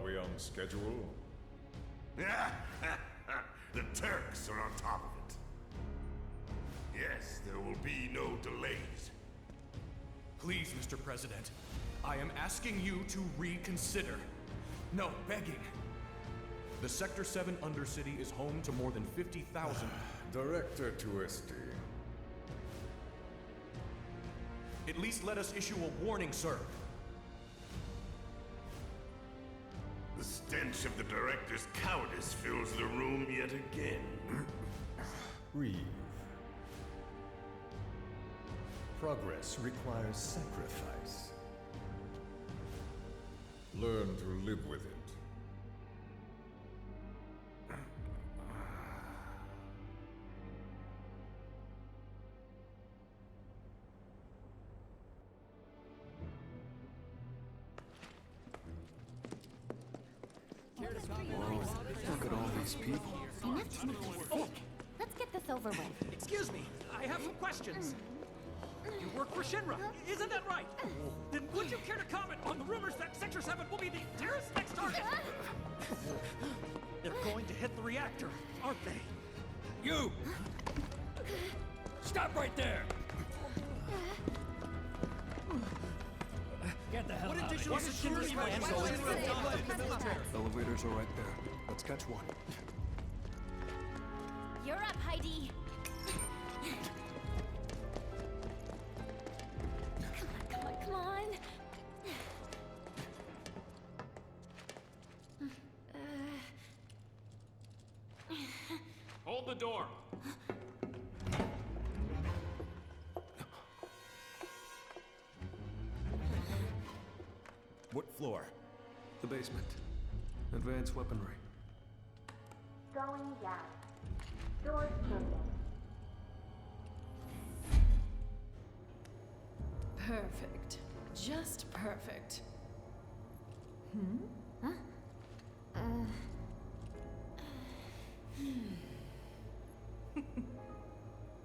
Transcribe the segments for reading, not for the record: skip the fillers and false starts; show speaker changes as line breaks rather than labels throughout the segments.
Are we on schedule?
The Turks are on top of it. Yes, there will be no delays.
Please, Mr. President, I am asking you to reconsider. No, begging. The Sector 7 Undercity is home to more than 50,000...
Director Twisty.
At least let us issue a warning, sir.
The stench of the Director's cowardice fills the room yet again.
Breathe. Progress requires sacrifice.
Learn to live with it.
Look at all these people.
Enough to make you sick. Let's get this over with.
Excuse me, I have some questions. You work for Shinra, isn't that right? Then would you care to comment on the rumors that Sector 7 will be the terrorist next target? They're going to hit the reactor, aren't they?
You! Stop right there!
Get the hell
What
out of
additional
here.
security measures are in
Elevators are right there. Let's catch one.
You're up, Heidi. Come on.
Hold the door.
What floor?
The basement. Advanced weaponry.
Going down. Doors moving.
Perfect. Just perfect.
Huh?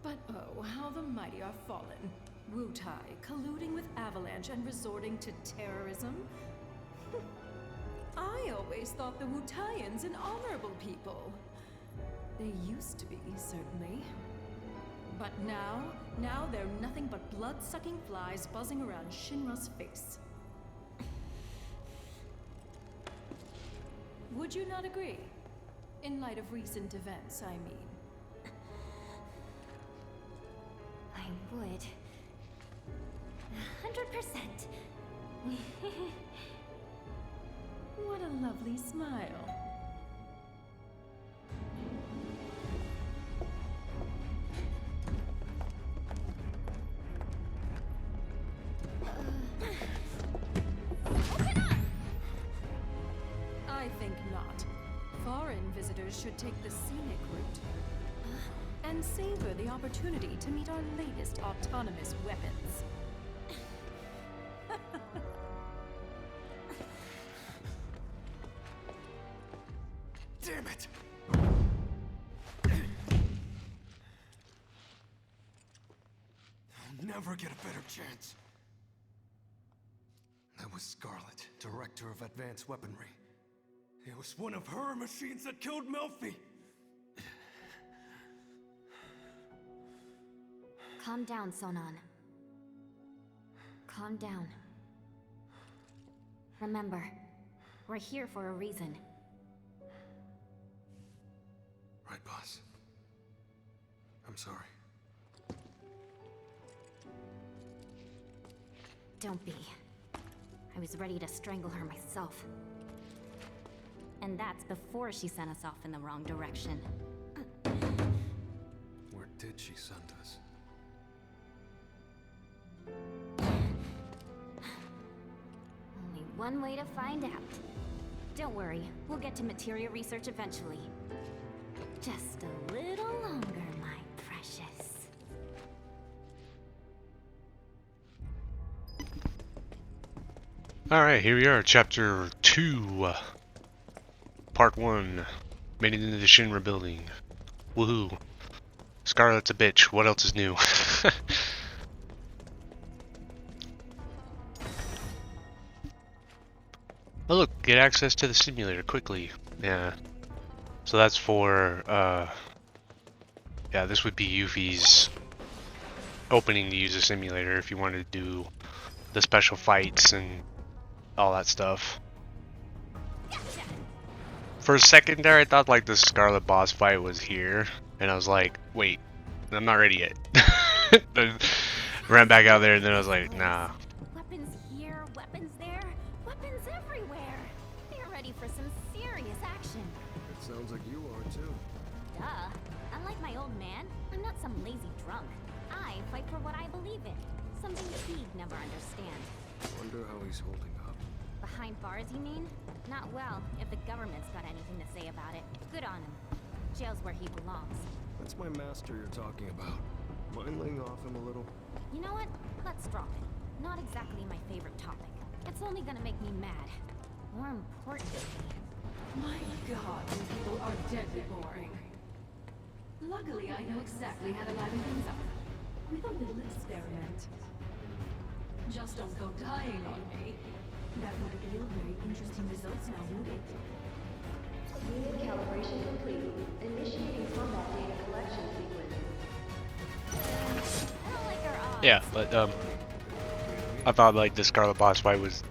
But oh, how the mighty are fallen. Wutai colluding with Avalanche and resorting to terrorism? I always thought the Wutaians an honorable people. They used to be, certainly. But now they're nothing but blood-sucking flies buzzing around Shinra's face. Would you not agree? In light of recent events, I mean.
I would. 100%.
What a lovely smile. I think not. Foreign visitors should take the scenic route and savor the opportunity to meet our latest autonomous weapons.
Damn it! I'll never get a better chance. That was Scarlet, Director of Advanced Weaponry. It was one of her machines that killed Melfi!
Calm down, Sonon. Calm down. Remember, we're here for a reason.
Right, boss. I'm sorry.
Don't be. I was ready to strangle her myself. And that's before she sent us off in the wrong direction.
Where did she send us?
Only one way to find out. Don't worry, we'll get to materia research eventually. Just a little longer, my precious.
Alright, here we are, Chapter 2. Part 1. Made it into the Shinra building. Woohoo. Scarlet's a bitch. What else is new? Oh look, get access to the simulator quickly. Yeah. So that's for, yeah, this would be Yuffie's opening to use the simulator if you wanted to do the special fights and all that stuff. For a second there, I thought like the Scarlet boss fight was here, and I was like, wait, I'm not ready yet. Then ran back out there, and then I was like, nah.
Weapons here, weapons there, weapons everywhere. They're ready for some serious action.
It sounds like you are too.
Duh. Unlike my old man, I'm not some lazy drunk. I fight for what I believe in. Something he'd never understand.
Wonder how he's holding up.
Behind bars, you mean? Not well, if the government's got anything to say about it. Good on him. Jail's where he belongs.
That's my master you're talking about. Mind laying off him a little?
You know what? Let's drop it. Not exactly my favorite topic. It's only gonna make me mad. More importantly...
My god, you people are deadly boring. Luckily, I know exactly how to liven things up. With a little experiment. Just don't go dying on me. That would yield very interesting results now, would it?
Unit calibration complete. Initiating combat data collection sequence.
I don't like our odds.
Yeah, but I thought like the Scarlet boss fight was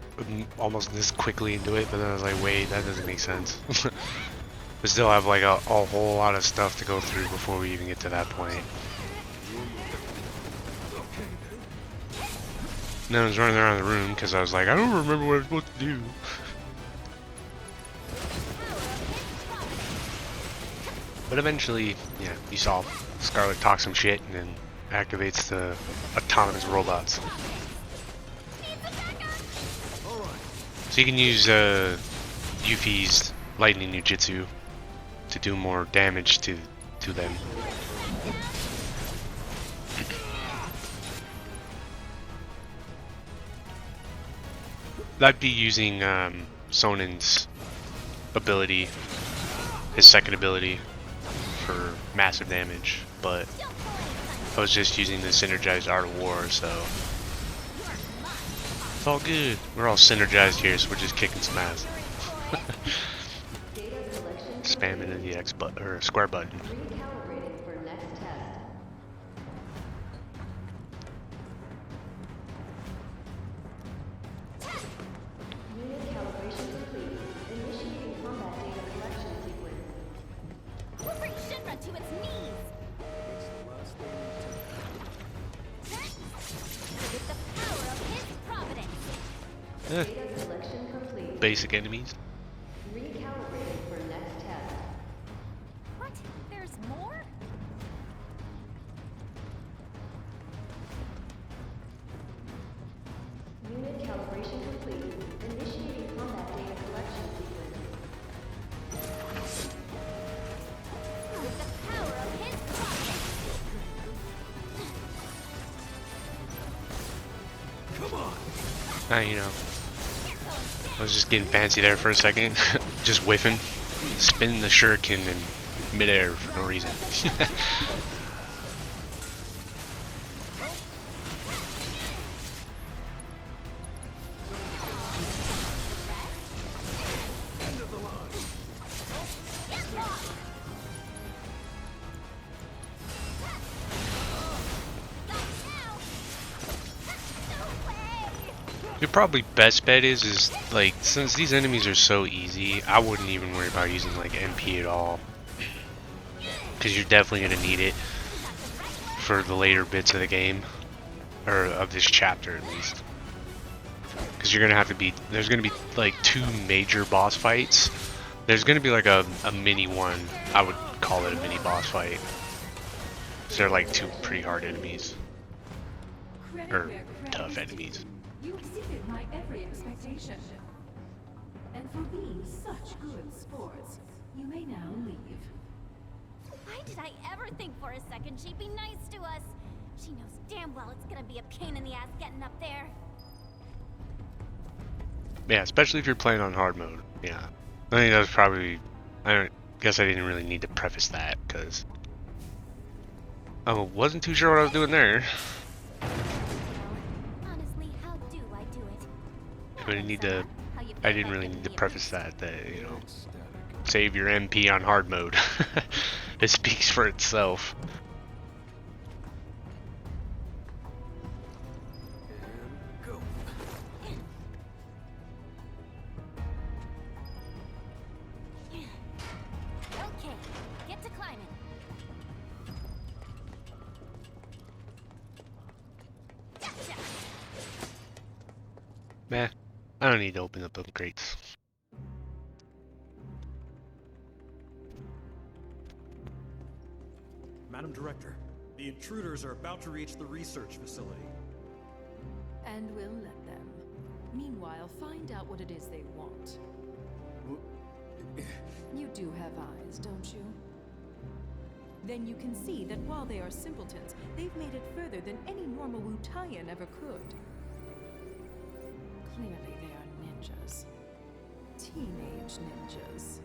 almost this quickly into it, but then I was like, wait, that doesn't make sense. We still have like a whole lot of stuff to go through before we even get to that point. And then I was running around the room because I was like, I don't remember what I'm supposed to do. But eventually, yeah, you saw Scarlet talk some shit and then activates the autonomous robots. So you can use Yuffie's lightning Nujitsu to do more damage to them. That'd be using Sonen's ability, his second ability, for massive damage, but I was just using the synergized Art of War, so it's all good. We're all synergized here, so we're just kicking some ass. Spamming the X button or square button.
Recalibrating for next test. Unit calibration complete. Initiating combat data collection sequence.
We'll bring Shinra to its knees!
It's the last thing
With the power of his providence!
Data collection complete.
Basic enemies.
Recalibrating for next test.
What? There's more?
Unit calibration complete. Initiating combat data collection sequence.
With the power of his providence!
You know, I was just getting fancy there for a second, just whiffing, spinning the shuriken in midair for no reason. Your probably best bet is like, since these enemies are so easy, I wouldn't even worry about using like MP at all, because you're definitely gonna need it for the later bits of the game, or of this chapter at least, because you're gonna have to be, there's gonna be like 2 major boss fights. There's gonna be like a mini one. I would call it a mini boss fight. So they're like 2 pretty hard enemies, or tough enemies.
You exceeded my every expectation. And for being such good sports, you may now leave.
Why did I ever think for a second she'd be nice to us? She knows damn well it's gonna be a pain in the ass getting up there.
Yeah, especially if you're playing on hard mode. Yeah, I think that was probably. I guess I didn't really need to preface that because I wasn't too sure what I was doing there.
Honestly, how do I do it?
I'm gonna need to I didn't really need to preface that, you know, save your MP on hard mode. It speaks for itself.
Okay, get to climbing. Gotcha.
Meh, I don't need to open up them crates.
Madam Director, the intruders are about to reach the research facility.
And we'll let them. Meanwhile, find out what it is they want. You do have eyes, don't you? Then you can see that while they are simpletons, they've made it further than any normal Wutaian ever could. Clearly they are ninjas. Teenage ninjas.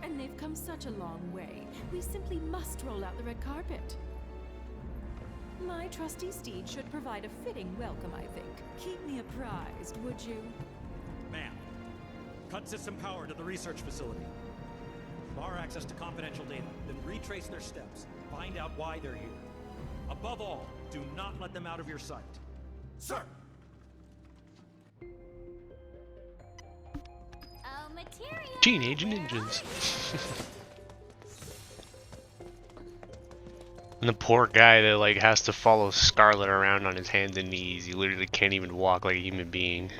And they've come such a long way. We simply must roll out the red carpet. My trusty steed should provide a fitting welcome, I think. Keep me apprised, would you?
Ma'am, cut system power to the research facility. Bar access to confidential data, then retrace their steps. Find out why they're here. Above all, do not let them out of your sight. Sir!
Oh, materia!
Teenage ninjas. And the poor guy that like has to follow Scarlet around on his hands and knees. He literally can't even walk like a human being.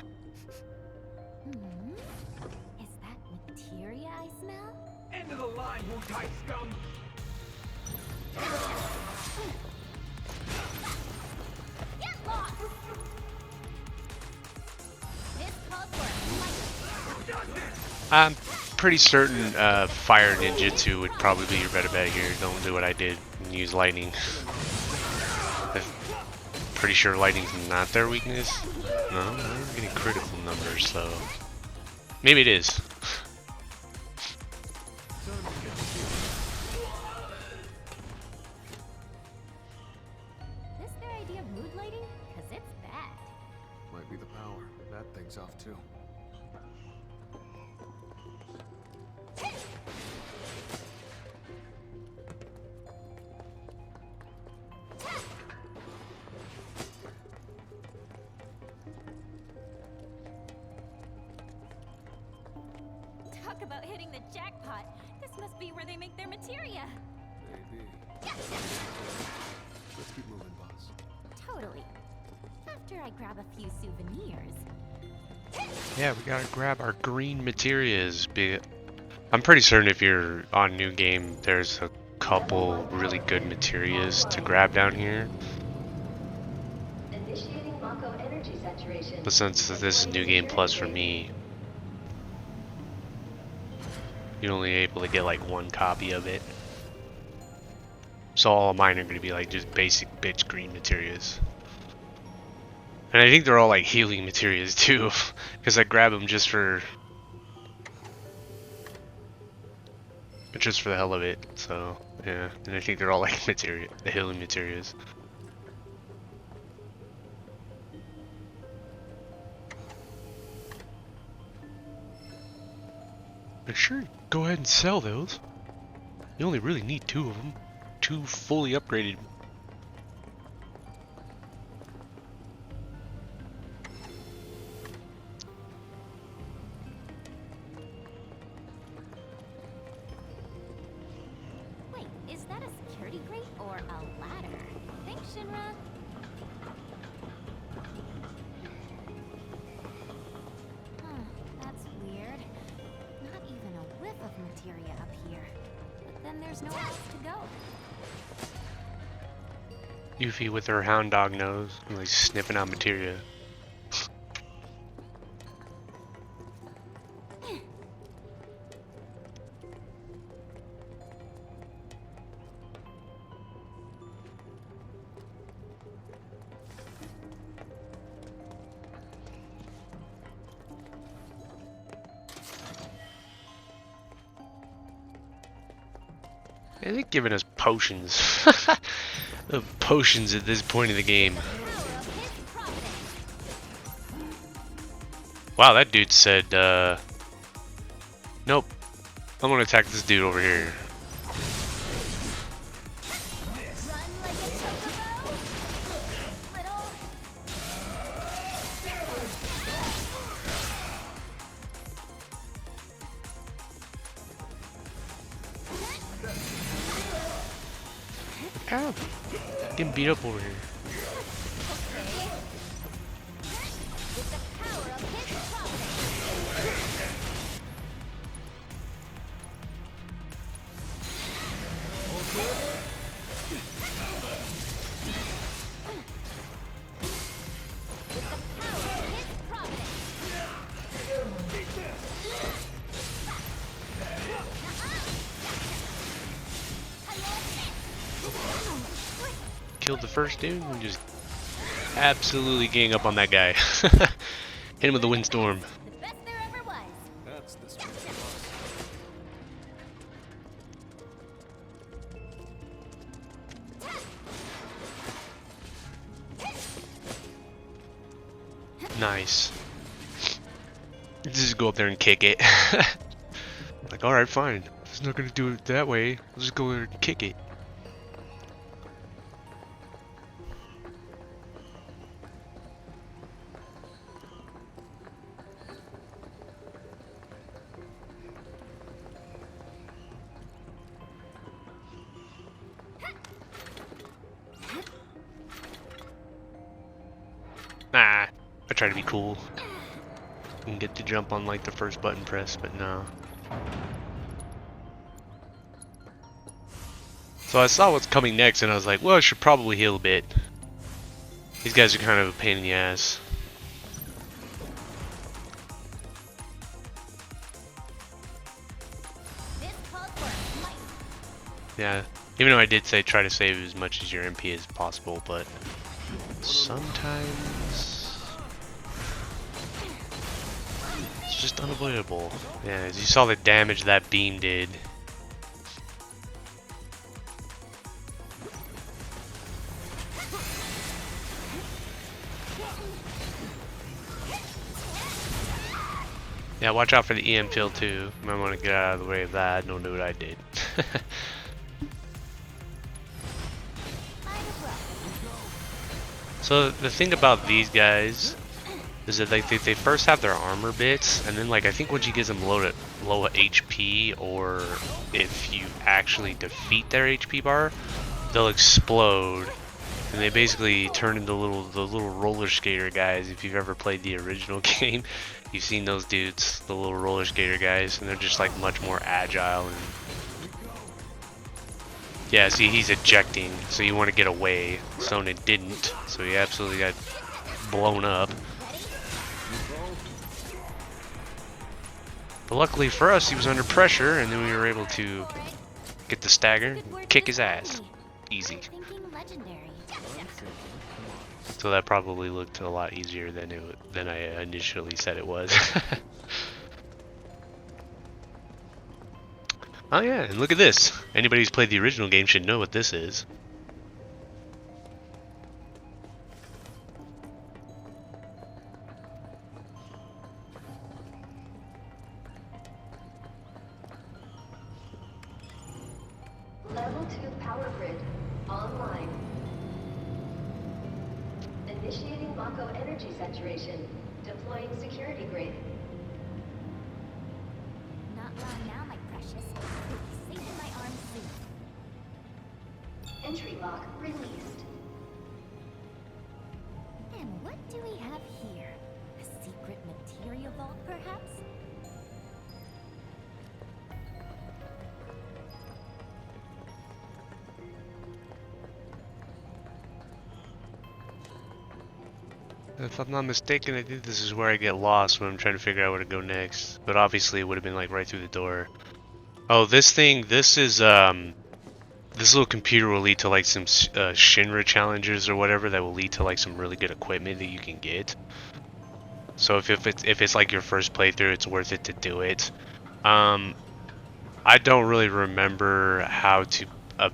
Is that materia I smell?
End of the line, Wutai scum!
Get lost! This calls for a fight.
I'm pretty certain fire ninjutsu would probably be your better bet here. Don't do what I did and use lightning. I'm pretty sure lightning's not their weakness. No, I'm getting critical numbers, so maybe it is.
This their idea of mood lighting? Cause it's bad.
Might be the power. That thing's off too.
Talk about hitting the jackpot. This must be where they make their materia.
Maybe.
Gotcha.
Let's keep moving, boss.
Totally. After I grab a few souvenirs.
Yeah, we gotta grab our green materias. I'm pretty certain if you're on New Game, there's a couple really good materias to grab down here.
Initiating Mako energy saturation.
But since this is New Game Plus for me, you're only able to get like one copy of it. So all of mine are gonna be like just basic bitch green materias. And I think they're all like healing materials too, because I grab them just for the hell of it. So yeah, and I think they're all like the healing materials. But sure, go ahead and sell those. You only really need 2 of them, 2 fully upgraded.
Wait, is that a security grate or a ladder? Thanks, Shinra. Huh, that's weird. Not even a whiff of materia up here. But then there's nowhere else to go.
Yuffie with her hound dog nose, like sniffing out materia. I think giving us potions. Potions at this point in the game. Wow, that dude said, nope. I'm gonna attack this dude over here. Ow! Getting beat up over here. Killed the first dude and just absolutely gang up on that guy. Hit him with the windstorm.
The best there ever was.
That's this
Nice. Just go up there and kick it. Like, alright, fine. It's not gonna do it that way. I'll just go there and kick it. Nah, I try to be cool and get to jump on like the first button press, but no. So I saw what's coming next and I was like, well, I should probably heal a bit. These guys are kind of a pain in the ass. Yeah, even though I did say try to save as much as your MP as possible, but sometimes it's just unavoidable. Yeah, as you saw the damage that beam did. Yeah, watch out for the EM field too. You might want to get out of the way of that. Don't do what I did. So the thing about these guys is that they first have their armor bits, and then like I think once you get them low HP, or if you actually defeat their HP bar, they'll explode, and they basically turn into the little roller skater guys. If you've ever played the original game, you've seen those dudes, the little roller skater guys, and they're just like much more agile. And yeah, see, he's ejecting, so you want to get away. Sona didn't, so he absolutely got blown up. But luckily for us, he was under pressure, and then we were able to get the stagger, kick his ass. Easy. So that probably looked a lot easier than I initially said it was. Oh yeah, and look at this. Anybody who's played the original game should know what this is.
Level 2 power grid online. Initiating Mako energy saturation. Deploying security grid.
Not long now, my precious. Safe in my arms soon.
Entry lock released.
And what do we have here? A secret materia vault, perhaps?
If I'm not mistaken, I think this is where I get lost when I'm trying to figure out where to go next. But obviously it would have been like right through the door. Oh, this is this little computer will lead to like some Shinra challenges or whatever that will lead to like some really good equipment that you can get. So if it's like your first playthrough, it's worth it to do it. I don't really remember how to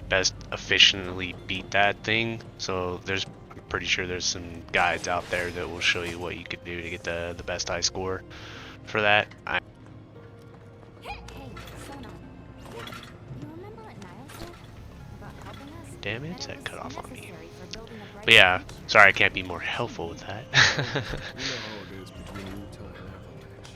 best efficiently beat that thing. So there's I'm pretty sure there's some guides out there that will show you what you could do to get the best high score for that.
Hey, Sonon. You remember what Niall said about helping us?
Damn it,
That
that
it
cut
was
off on me.
necessary for building a bright
But yeah,
future.
sorry I can't be more helpful with that.
You know how it is between Utah and Avalanche.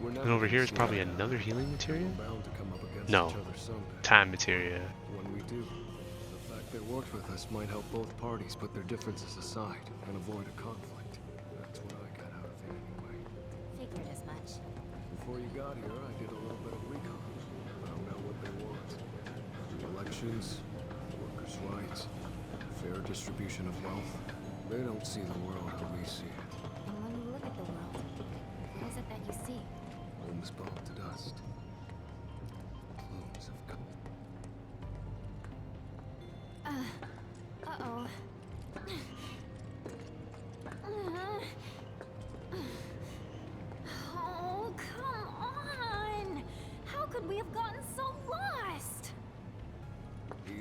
We're never
And over
gonna
here is
slow
probably
down.
another healing materia?
We're bound to come up against
No.
each other someday.
Time materia.
When we do, the fact they worked with us might help both parties put their differences aside and avoid a conflict. That's what I got out of it anyway.
Figured as much.
Before you got here, I did a little bit of recon. Found out what they want. Free elections, workers' rights, fair distribution of wealth. They don't see the world how we see it.
And when you look at the world, what is it that you see?
Homes burned to dust. Plumes of
Uh-oh. Oh, come on! How could we have gotten so lost?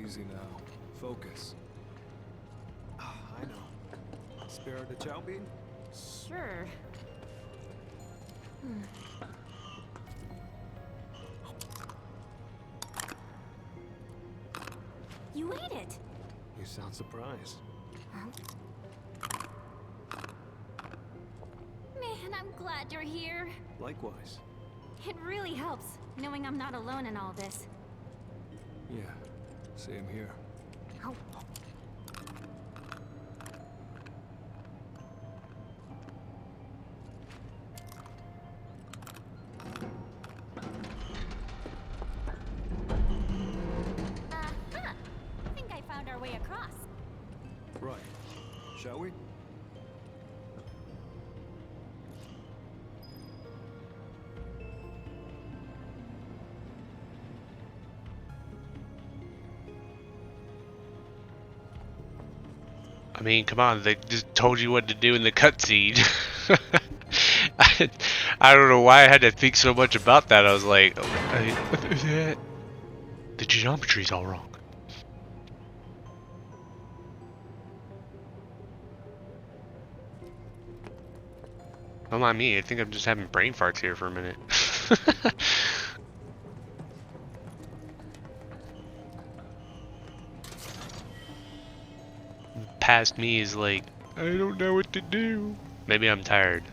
Easy now. Focus. I know. Spare the chow bean?
Sure. You ate it!
You sound surprised.
Man, I'm glad you're here.
Likewise.
It really helps, knowing I'm not alone in all this.
Yeah, same here.
Oh. Aha! I think I found our way across.
Right. Shall we?
I mean, come on, they just told you what to do in the cutscene. I don't know why I had to think so much about that. I was like, the geometry's all wrong. Don't mind me, I think I'm just having brain farts here for a minute. Past me is like, I don't know what to do. Maybe I'm tired.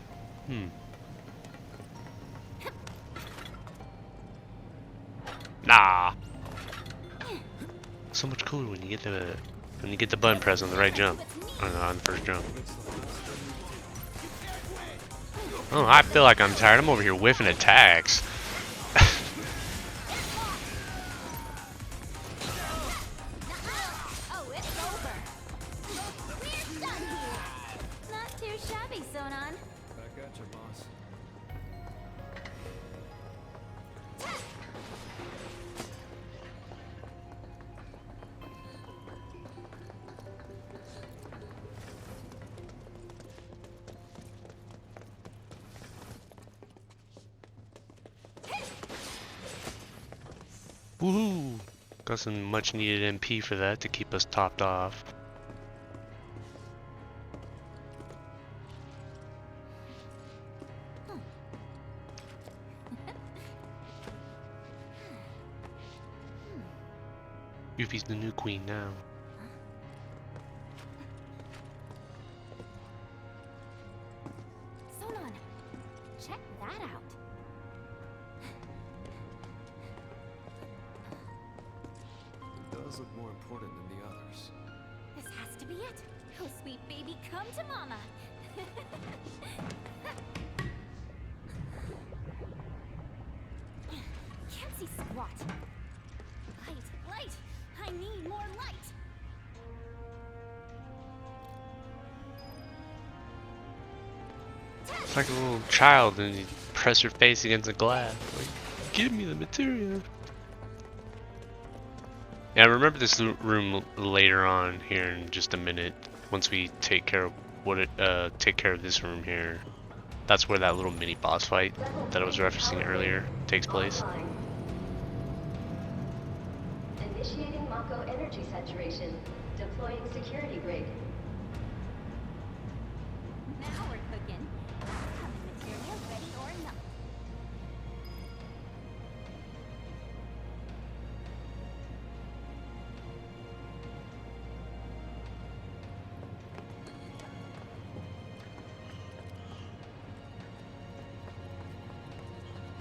Nah. So much cooler when you get the button press on the right jump. On the first jump. Oh, I feel like I'm tired. I'm over here whiffing attacks.
Oh, it's over. We're done here. Not too shabby, Sonon.
Back at you, boss.
Woohoo! Got some much needed MP for that to keep us topped off. Yuffie's the new queen now.
Sonon, check that out.
It does look more important than the others.
This has to be it. Oh, sweet baby, come to mama. Can't see squat. Light! I need more light!
It's like a little child and you press your face against a glass. Like, give me the material. Yeah, remember this room later on here in just a minute. Once we take care of take care of this room here. That's where that little mini boss fight that I was referencing earlier takes place.
Online. Initiating Mako energy saturation. Deploying security grid.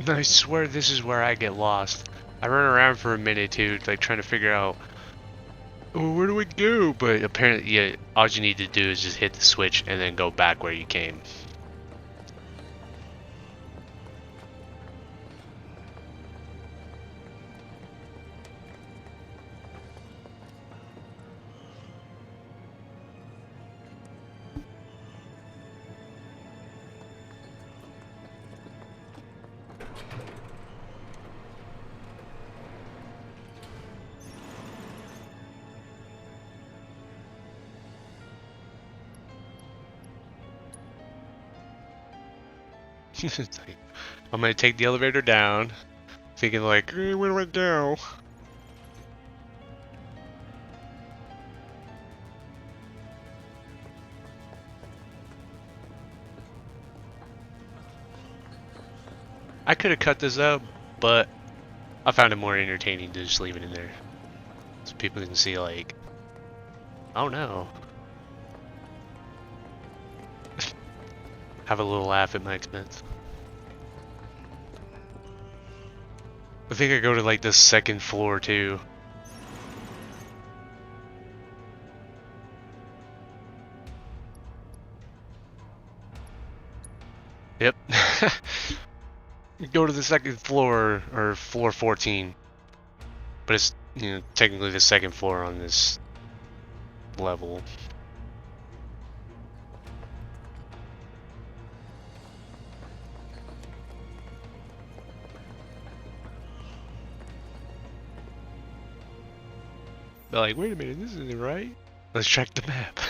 I swear this is where I get lost. I run around for a minute too, like trying to figure out, oh, where do we go? But apparently, yeah, all you need to do is just hit the switch and then go back where you came. It's like, I'm gonna take the elevator down, thinking like, where do I go? I could have cut this out, but I found it more entertaining to just leave it in there, so people can see like, oh no. Have a little laugh at my expense. I think I go to like the second floor too. Yep. Go to the second floor, or floor 14. But it's, you know, technically the second floor on this level. They're like, wait a minute, this isn't right. Let's check the map.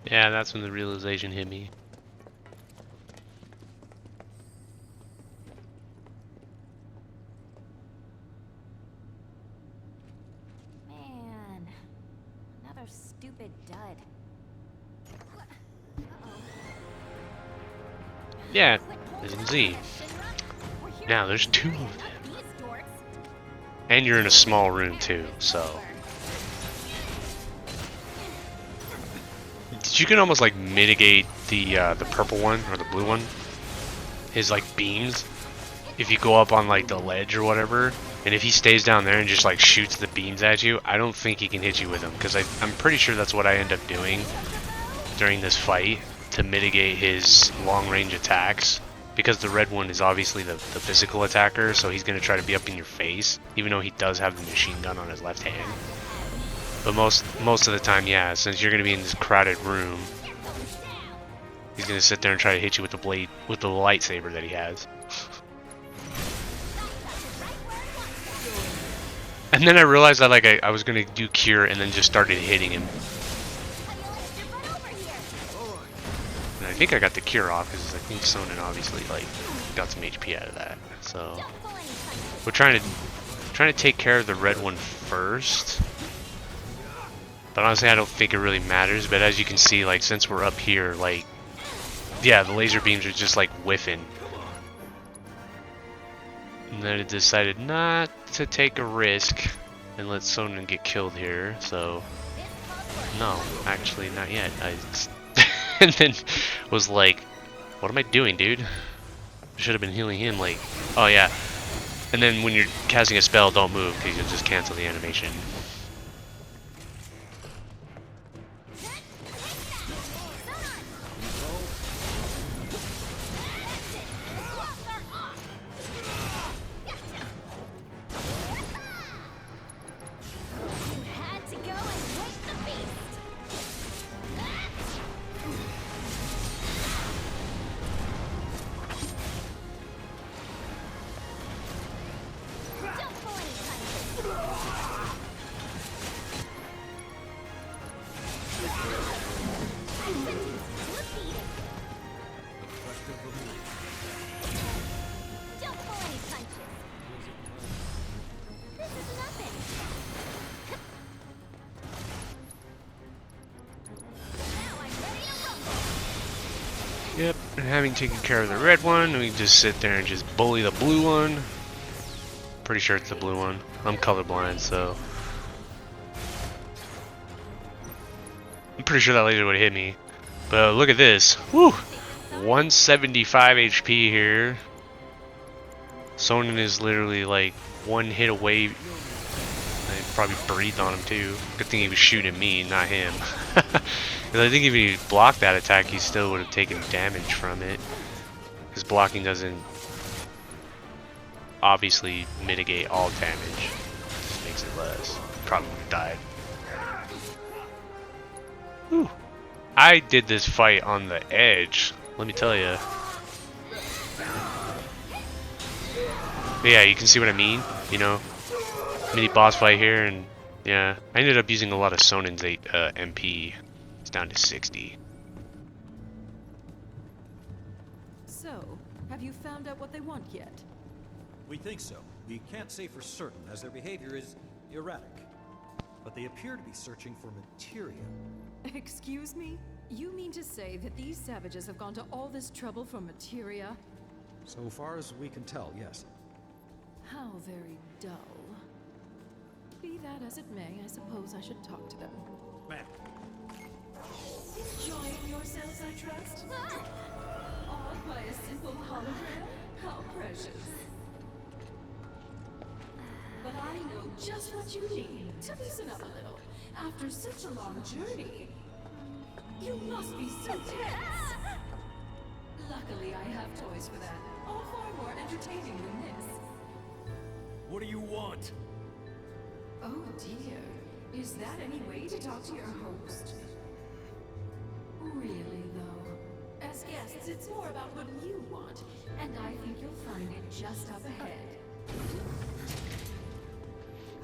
Yeah, that's when the realization hit me.
Man, another stupid dud.
Yeah, as you can see. Now there's two of them. And you're in a small room too, so. You can almost like mitigate the purple one or the blue one, his like beams, if you go up on like the ledge or whatever. And if he stays down there and just like shoots the beams at you, I don't think he can hit you with them, because I'm pretty sure that's what I end up doing during this fight to mitigate his long range attacks. Because the red one is obviously the physical attacker, so he's gonna try to be up in your face, even though he does have the machine gun on his left hand. But most of the time, yeah, since you're gonna be in this crowded room, he's gonna sit there and try to hit you with the blade, with the lightsaber that he has. And then I realized that like I was gonna do cure and then just started hitting him. And I think I got the cure off because I think Sonnen obviously like got some HP out of that. So we're trying to take care of the red one first. But honestly, I don't think it really matters. But as you can see, like, since we're up here, like, yeah, the laser beams are just like whiffing. And then it decided not to take a risk and let Sonnen get killed here. So, no, actually, not yet. And then was like, what am I doing, dude? I should have been healing him. Like, oh yeah. And then when you're casting a spell, don't move because you'll just cancel the animation. Yep, and having taken care of the red one, we can just sit there and just bully the blue one. Pretty sure it's the blue one. I'm colorblind, so I'm pretty sure that laser would hit me. But look at this. Woo! 175 HP here. Sonnen is literally like one hit away. I probably breathed on him too. Good thing he was shooting me, not him. Because I think if he blocked that attack, he still would have taken damage from it. His blocking doesn't obviously mitigate all damage. Just makes it less. Probably would have died. Whew. I did this fight on the edge, let me tell you. Yeah, you can see what I mean, you know? Mini boss fight here, and yeah, I ended up using a lot of Sonnen's MP. It's down to 60.
So, have you found out what they want yet?
We think so. We can't say for certain, as their behavior is erratic. But they appear to be searching for materia.
Excuse me? You mean to say that these savages have gone to all this trouble for materia?
So far as we can tell, yes.
How very dull. Be that as it may, I suppose I should talk to them.
Ma'am.
Enjoying yourselves, I trust? Awed by a simple hologram? How precious. But I know just what you need to loosen up a little. After such a long journey, you must be so tense. Luckily, I have toys for that. All far more entertaining than this.
What do you want?
Oh dear. Is that any way to talk to your host? Really, though. As guests, it's more about what you want, and I think you'll find it just up ahead.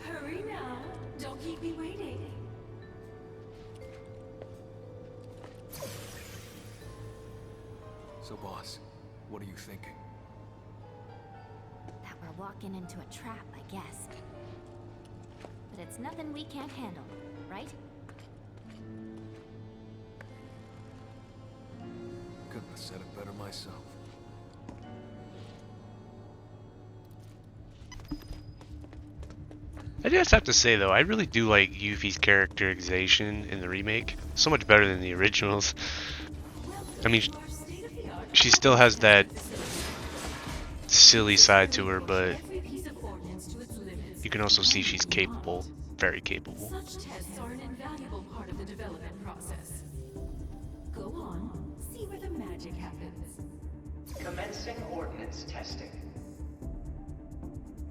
Hurry now. Don't keep me waiting.
So, boss, what are you thinking?
That we're walking into a trap, I guess. But it's nothing we can't handle, right?
Couldn't have said it better myself.
I just have to say though, I really do like Yuffie's characterization in the remake. So much better than the originals. I mean, she still has that silly side to her, but you can also see she's capable, very capable.
Such tests are an invaluable part of the development process. Go on, see where the magic happens.
Commencing ordnance testing.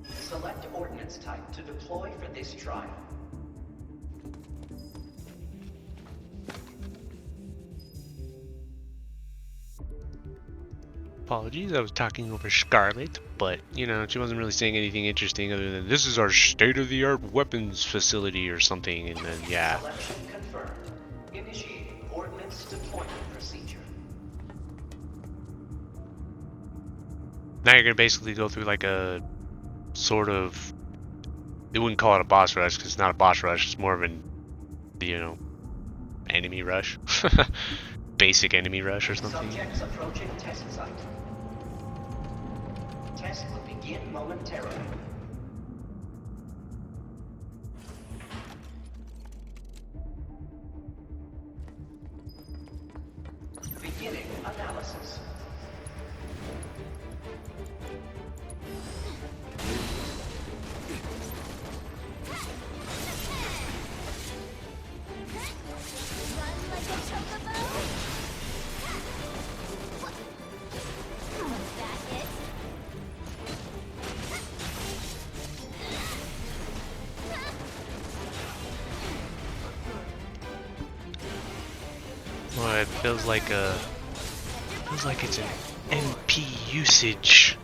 Select ordnance type to deploy for this trial.
Apologies, I was talking over Scarlet, but, you know, she wasn't really saying anything interesting other than, this is our state-of-the-art weapons facility or something, and then, yeah.
Selection confirmed. Initiating ordnance deployment procedure.
Now you're gonna basically go through like a sort of, they wouldn't call it a boss rush because it's not a boss rush, it's more of an, you know, enemy rush. Basic enemy rush or something.
Subjects approaching test site. Test will begin momentarily. Beginning analysis.
Well, it feels like it's an MP usage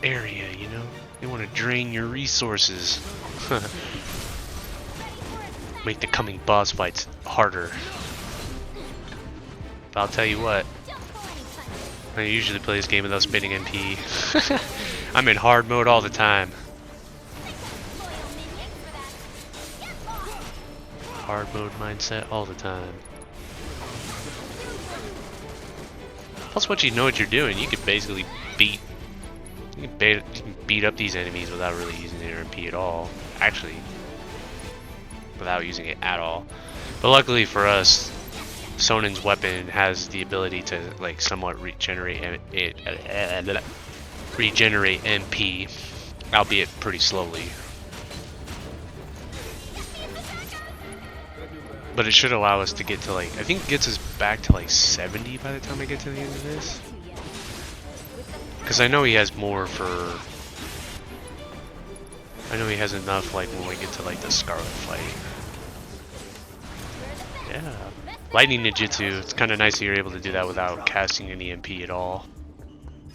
area, you know? They want to drain your resources. Make the coming boss fights harder. But I'll tell you what, I usually play this game without spinning MP. I'm in hard mode all the time. Hard mode mindset all the time. Plus, once you know what you're doing, you can basically beat up these enemies without really using your MP at all. Actually, without using it at all. But luckily for us, Sonen's weapon has the ability to like somewhat regenerate MP, albeit pretty slowly. But it should allow us to get to like, I think it gets us back to like 70 by the time I get to the end of this. Because I know he has more for... I know he has enough like when we get to like the Scarlet fight. Yeah. Lightning Ninjutsu, it's kind of nice that you're able to do that without casting any MP at all.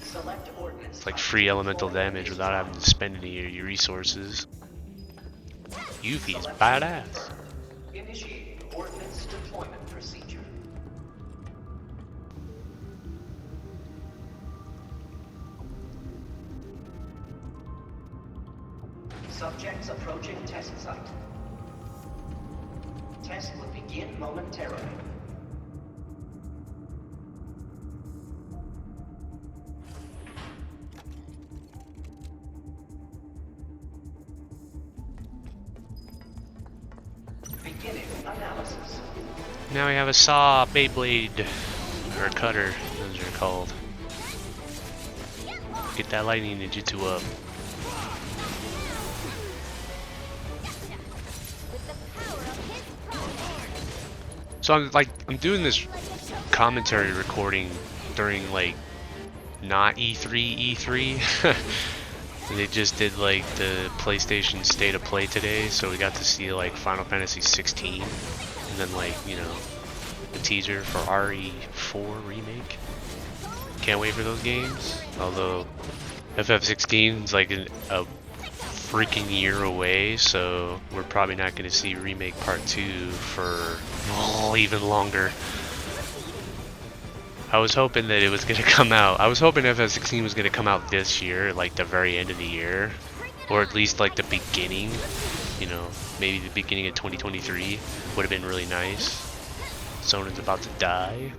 It's like free elemental damage without having to spend any of your resources. Yuffie's badass.
Initiating ordnance deployment procedure. Subjects approaching test site. Test will begin momentarily. Beginning analysis.
Now we have a saw, Beyblade, or cutter, those are called. Get that lightning ninjutsu up. So I'm doing this commentary recording during like not E3. They just did like the PlayStation State of Play today, so we got to see like Final Fantasy 16 and then like, you know, the teaser for RE4 remake. Can't wait for those games. Although FF16 is like a freaking year away, so we're probably not going to see remake part 2 for even longer. I was hoping that it was going to come out. I was hoping FF16 was going to come out this year, like the very end of the year, or at least like the beginning, you know, maybe the beginning of 2023 would have been really nice. Sonen's about to die.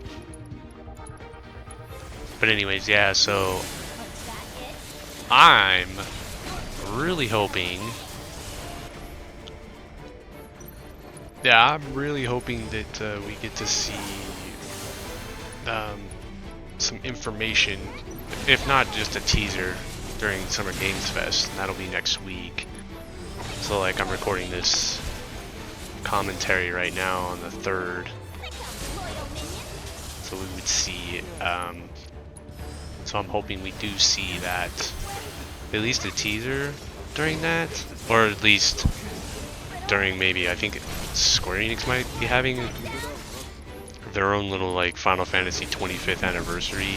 But anyways, yeah, so I'm really hoping, I'm really hoping that we get to see some information, if not just a teaser, during Summer Games Fest, and that'll be next week. So like, I'm recording this commentary right now on the 3rd, so we would see, so I'm hoping we do see that, at least a teaser during that, or at least during maybe, I think Square Enix might be having their own little like Final Fantasy 25th anniversary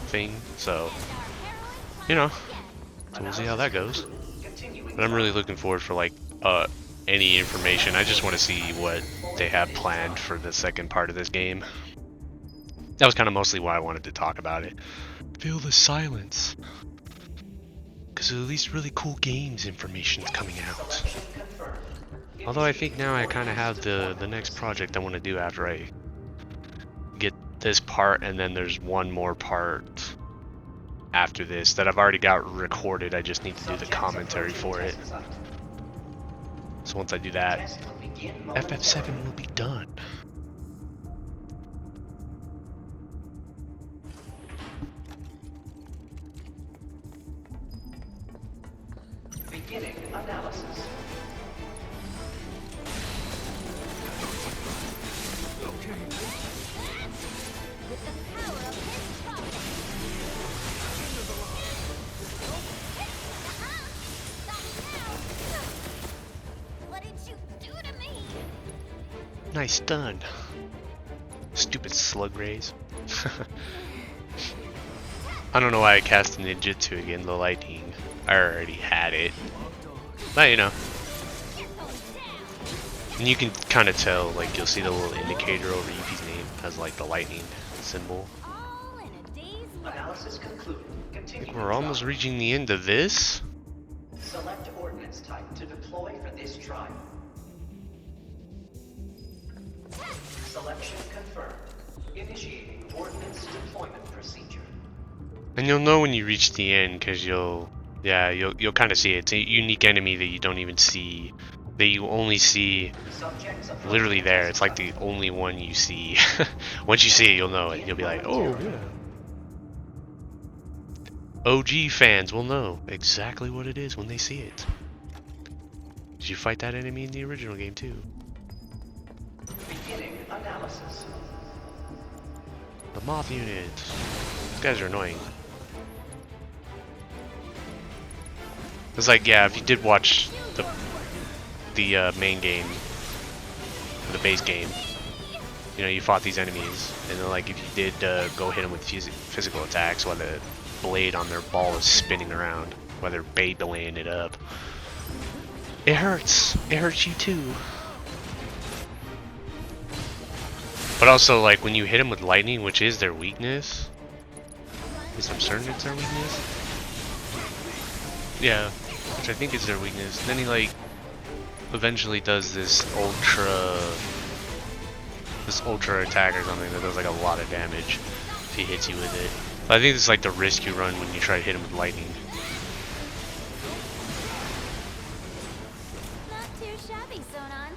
thing, so you know, so we'll see how that goes. But I'm really looking forward for like any information. I just want to see what they have planned for the second part of this game. That was kind of mostly why I wanted to talk about it. Feel the silence, because at least really cool games information is coming out. Although I think now I kind of have the next project I want to do after I get this part, and then there's one more part after this that I've already got recorded. I just need to do the commentary for it. So once I do that, FF7 will be done.
Beginning analysis.
What did you do to me?
Nice stun. Stupid slug rays. I don't know why I cast the ninjutsu again, the lightning. I already had it. But you know. And you can kind of tell, like you'll see the little indicator over Yuffie's name has like the lightning symbol.
Analysis concluded.
I think we're almost reaching the end of this.
Select ordnance type to deploy for this trial. Selection confirmed. Initiating ordnance deployment procedure.
And you'll know when you reach the end, because you'll kind of see it. It's a unique enemy that you don't even see, that you only see literally there. It's like the only one you see. Once you see it, you'll know it. You'll be like, oh yeah. OG fans will know exactly what it is when they see it. Did you fight that enemy in the original game too?
Beginning analysis.
The moth units. These guys are annoying. It's like, yeah, if you did watch the main game, the base game, you know, you fought these enemies, and then like if you did go hit them with physical attacks while the blade on their ball is spinning around, while they're Beybladeing it up, it hurts. It hurts you too. But also, like, when you hit them with lightning, which is their weakness, at least I'm certain it's their weakness. Yeah, which I think is their weakness. Then he, like, eventually does this ultra attack or something that does, like, a lot of damage if he hits you with it. But I think it's like the risk you run when you try to hit him with lightning.
Not too shabby, Sonon.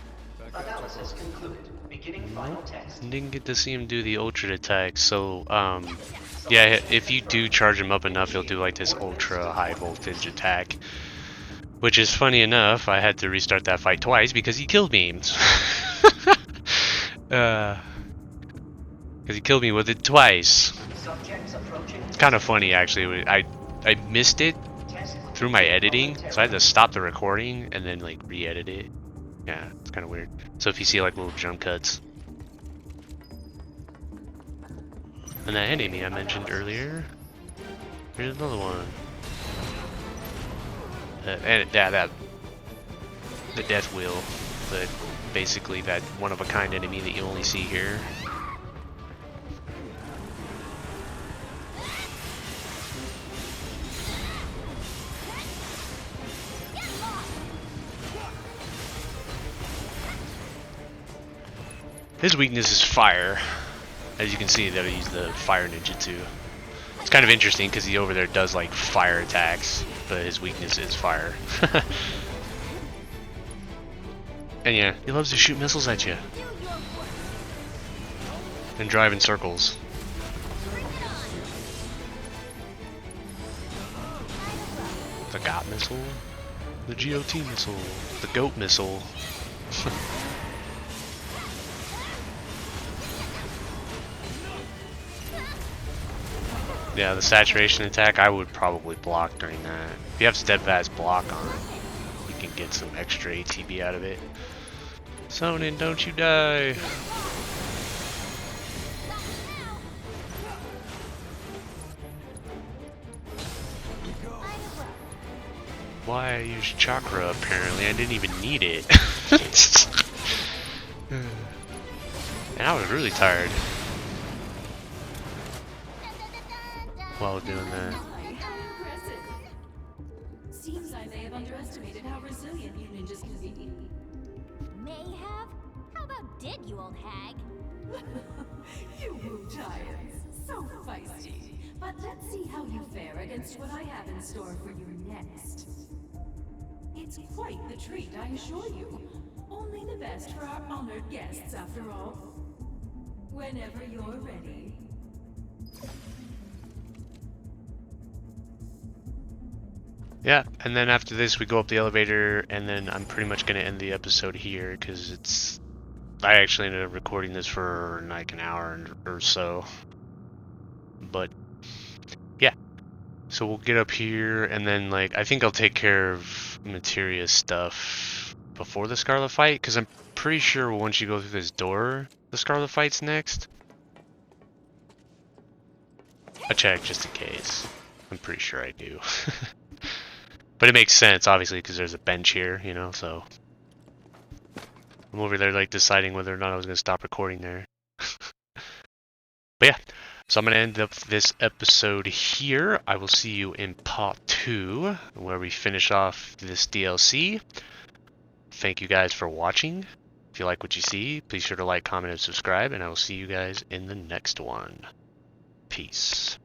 Analysis concluded. Beginning final test.
Didn't get to see him do the ultra attack, so yeah, if you do charge him up enough, he'll do like this ultra high voltage attack, which is funny enough. I had to restart that fight twice because he killed me. Because he killed me with it twice. It's kind of funny actually. I missed it through my editing, so I had to stop the recording and then like re-edit it. Yeah, it's kind of weird. So if you see like little jump cuts. And that enemy I mentioned earlier. Here's another one. And the death wheel, but basically that one-of-a-kind enemy that you only see here. His weakness is fire. As you can see, that I use the fire ninjutsu. It's kind of interesting because he over there does like fire attacks, but his weakness is fire. And yeah, he loves to shoot missiles at you and drive in circles. The GOT missile, the GOT missile, the GOAT missile. Yeah, the saturation attack, I would probably block during that. If you have steadfast block on, you can get some extra ATB out of it. Sonin, don't you die! Why I used chakra apparently, I didn't even need it. And I was really tired while doing that.
Seems I may have underestimated how resilient you ninjas can be.
May have? How about did, you old hag?
You Wu giants, so feisty. But let's see how you fare against what I have in store for you next. It's quite the treat, I assure you. Only the best for our honored guests, after all. Whenever you're ready.
Yeah, and then after this we go up the elevator, and then I'm pretty much going to end the episode here, because I actually ended up recording this for like an hour or so. But yeah, so we'll get up here, and then like I think I'll take care of Materia's stuff before the Scarlet fight, because I'm pretty sure once you go through this door, the Scarlet fight's next. I check just in case. I'm pretty sure I do. But it makes sense, obviously, because there's a bench here, you know, so I'm over there, like, deciding whether or not I was going to stop recording there. But yeah, so I'm going to end up this episode here. I will see you in part 2, where we finish off this DLC. Thank you guys for watching, If you like what you see, please sure to like, comment, and subscribe, and I will see you guys in the next one. Peace.